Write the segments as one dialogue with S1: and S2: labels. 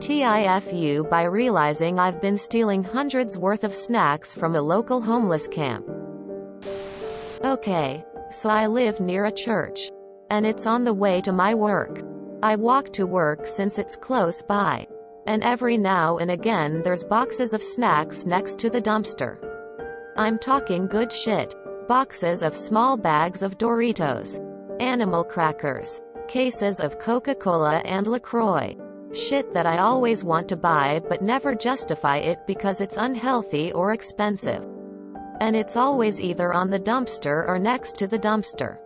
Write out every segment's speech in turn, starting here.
S1: TIFU by realizing I've been stealing hundreds worth of snacks from a local homeless camp. Okay, so I live near a church. And it's on the way to my work. I walk to work since it's close by. And every now and again there's boxes of snacks next to the dumpster. I'm talking good shit. Boxes of small bags of Doritos, animal crackers, cases of Coca-Cola and LaCroix. Shit that I always want to buy but never justify it because it's unhealthy or expensive. And it's always either on the dumpster or next to the dumpster.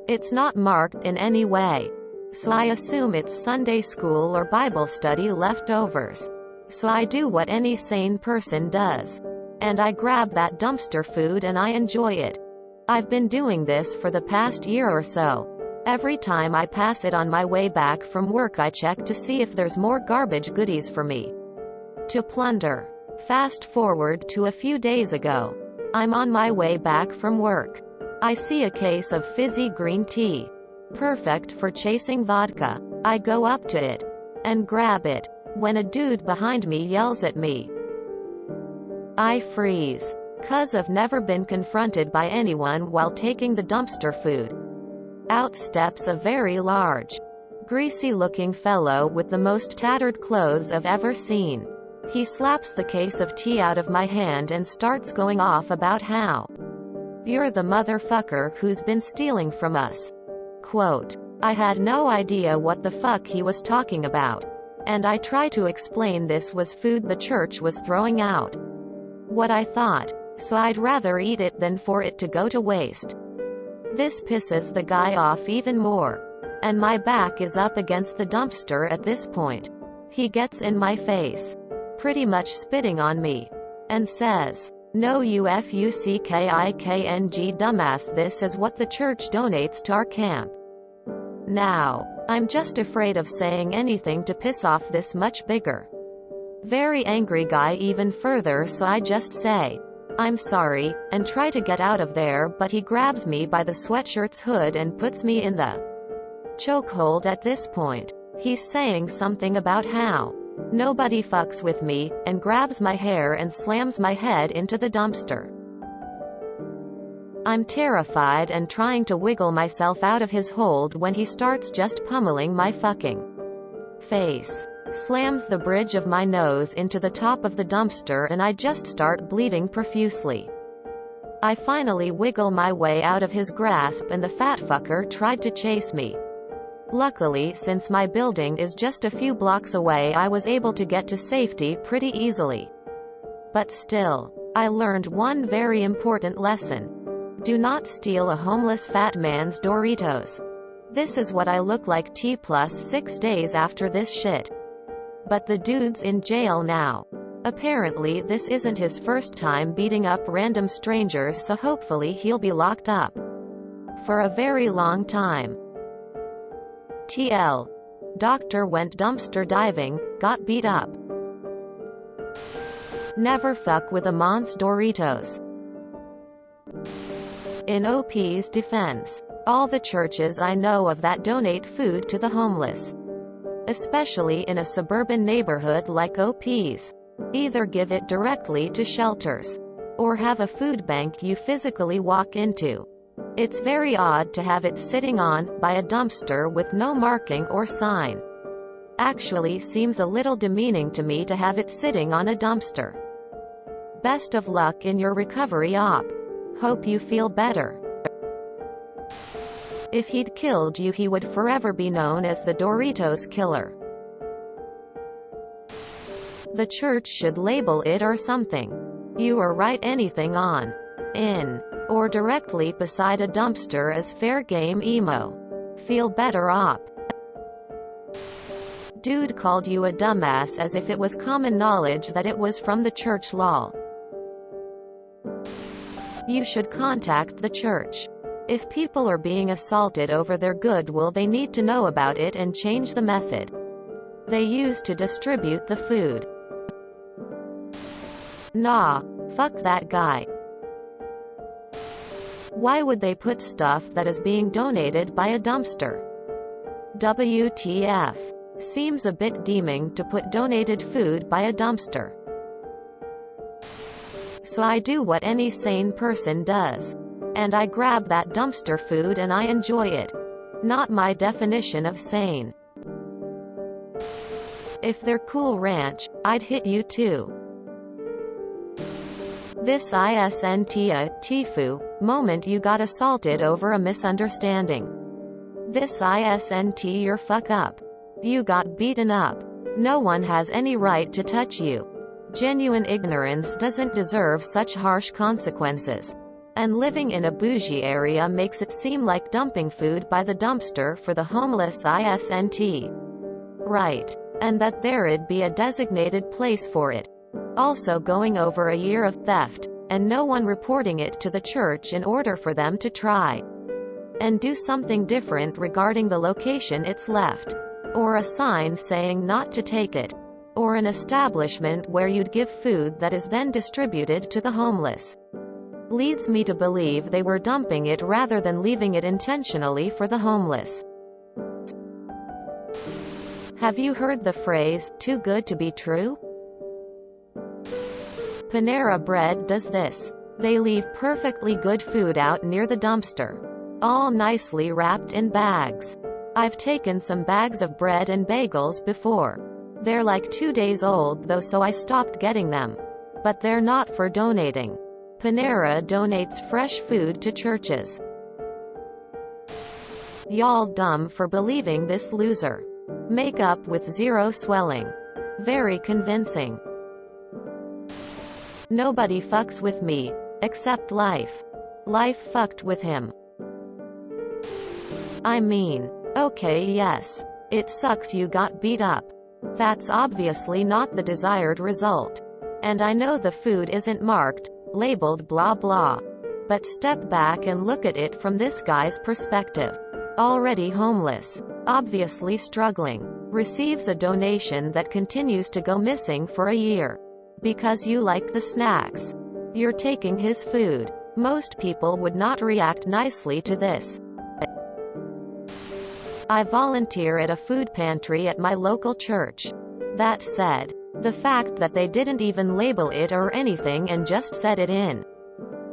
S1: It's not marked in any way. So I assume it's Sunday school or Bible study leftovers. So I do what any sane person does. And I grab that dumpster food and I enjoy it. I've been doing this for the past year or so. Every time I pass it on my way back from work I check to see if there's more garbage goodies for me to plunder. Fast forward to a few days ago. I'm on my way back from work. I see a case of fizzy green tea. Perfect for chasing vodka. I go up to it and grab it when a dude behind me yells at me. I freeze. 'Cause I've never been confronted by anyone while taking the dumpster food. Out steps a very large, greasy-looking fellow with the most tattered clothes I've ever seen. He slaps the case of tea out of my hand and starts going off about how you're the motherfucker who's been stealing from us. Quote. I had no idea what the fuck he was talking about. And I try to explain this was food the church was throwing out. What I thought. So I'd rather eat it than for it to go to waste. This pisses the guy off even more. And my back is up against the dumpster at this point. He gets in my face, pretty much spitting on me, and says, "No you fuckking dumbass, this is what the church donates to our camp." Now, I'm just afraid of saying anything to piss off this much bigger, very angry guy even further, so I just say, "I'm sorry," and try to get out of there, but he grabs me by the sweatshirt's hood and puts me in the chokehold at this point. He's saying something about how nobody fucks with me, and grabs my hair and slams my head into the dumpster. I'm terrified and trying to wiggle myself out of his hold when he starts just pummeling my fucking face. Slams the bridge of my nose into the top of the dumpster and I just start bleeding profusely. I finally wiggle my way out of his grasp and the fat fucker tried to chase me. Luckily, since my building is just a few blocks away, I was able to get to safety pretty easily. But still, I learned one very important lesson. Do not steal a homeless fat man's Doritos. This is what I look like T+6 days after this shit. But the dude's in jail now. Apparently this isn't his first time beating up random strangers, so hopefully he'll be locked up for a very long time. TL. Doctor went dumpster diving, got beat up. Never fuck with a mon's Doritos. In OP's defense, all the churches I know of that donate food to the homeless, especially in a suburban neighborhood like OP's, either give it directly to shelters, or have a food bank you physically walk into. It's very odd to have it sitting on, by a dumpster with no marking or sign. Actually seems a little demeaning to me to have it sitting on a dumpster. Best of luck in your recovery op. Hope you feel better. If he'd killed you, he would forever be known as the Doritos killer. The church should label it or something. You or write anything on, in, or directly beside a dumpster as fair game emo. Feel better op. Dude called you a dumbass as if it was common knowledge that it was from the church lol. You should contact the church. If people are being assaulted over their goodwill, they need to know about it and change the method they use to distribute the food. Nah, fuck that guy. Why would they put stuff that is being donated by a dumpster? WTF. Seems a bit deeming to put donated food by a dumpster. So I do what any sane person does. And I grab that dumpster food and I enjoy it. Not my definition of sane. If they're Cool Ranch, I'd hit you too. This isn't a TIFU moment you got assaulted over a misunderstanding. This isn't your fuck up. You got beaten up. No one has any right to touch you. Genuine ignorance doesn't deserve such harsh consequences. And living in a bougie area makes it seem like dumping food by the dumpster for the homeless isn't right. And that there'd be a designated place for it. Also going over a year of theft, and no one reporting it to the church in order for them to try and do something different regarding the location it's left. Or a sign saying not to take it. Or an establishment where you'd give food that is then distributed to the homeless. Leads me to believe they were dumping it rather than leaving it intentionally for the homeless. Have you heard the phrase, too good to be true? Panera Bread does this. They leave perfectly good food out near the dumpster. All nicely wrapped in bags. I've taken some bags of bread and bagels before. They're like 2 days old though, so I stopped getting them. But they're not for donating. Panera donates fresh food to churches. Y'all dumb for believing this loser. Makeup with zero swelling. Very convincing. Nobody fucks with me, except life. Life fucked with him. I mean, okay, yes. It sucks you got beat up. That's obviously not the desired result. And I know the food isn't marked, labeled blah blah. But step back and look at it from this guy's perspective. Already homeless. Obviously struggling. Receives a donation that continues to go missing for a year. Because you like the snacks. You're taking his food. Most people would not react nicely to this. I volunteer at a food pantry at my local church. That said, the fact that they didn't even label it or anything and just set it in.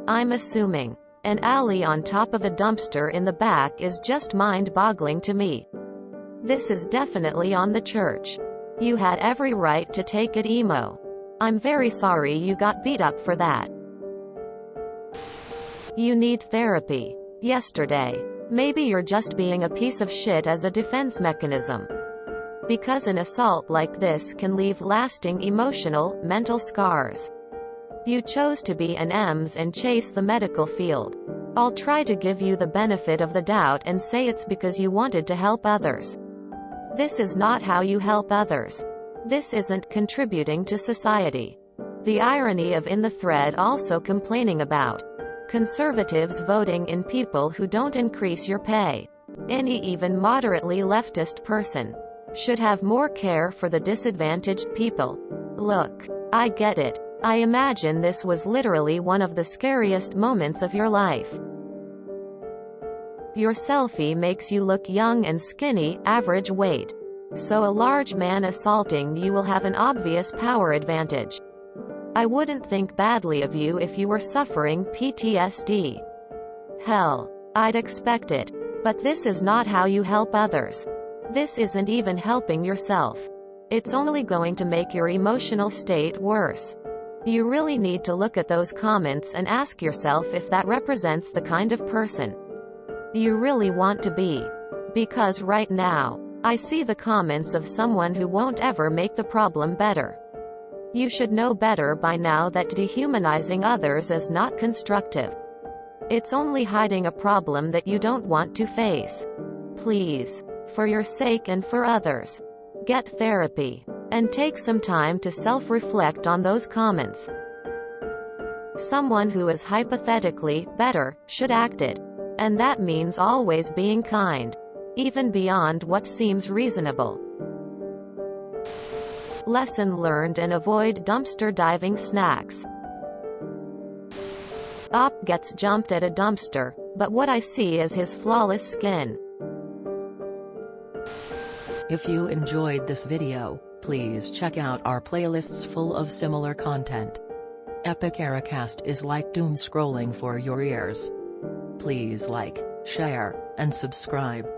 S1: I'm assuming. An alley on top of a dumpster in the back is just mind-boggling to me. This is definitely on the church. You had every right to take it emo. I'm very sorry you got beat up for that. You need therapy. Yesterday. Maybe you're just being a piece of shit as a defense mechanism. Because an assault like this can leave lasting emotional, mental scars. You chose to be an EMS and chase the medical field. I'll try to give you the benefit of the doubt and say it's because you wanted to help others. This is not how you help others. This isn't contributing to society. The irony of in the thread also complaining about conservatives voting in people who don't increase your pay. Any even moderately leftist person should have more care for the disadvantaged people. Look, I get it. I imagine this was literally one of the scariest moments of your life. Your selfie makes you look young and skinny, average weight. So a large man assaulting you will have an obvious power advantage. I wouldn't think badly of you if you were suffering PTSD. Hell, I'd expect it. But this is not how you help others. This isn't even helping yourself. It's only going to make your emotional state worse. You really need to look at those comments and ask yourself if that represents the kind of person you really want to be. Because right now, I see the comments of someone who won't ever make the problem better. You should know better by now that dehumanizing others is not constructive. It's only hiding a problem that you don't want to face. Please, for your sake and for others, get therapy. And take some time to self-reflect on those comments. Someone who is hypothetically better should act it. And that means always being kind. Even beyond what seems reasonable. Lesson learned, and avoid dumpster diving snacks. Op gets jumped at a dumpster, but what I see is his flawless skin.
S2: If you enjoyed this video, please check out our playlists full of similar content. Epic Ericast is like doom scrolling for your ears. Please like, share, and subscribe.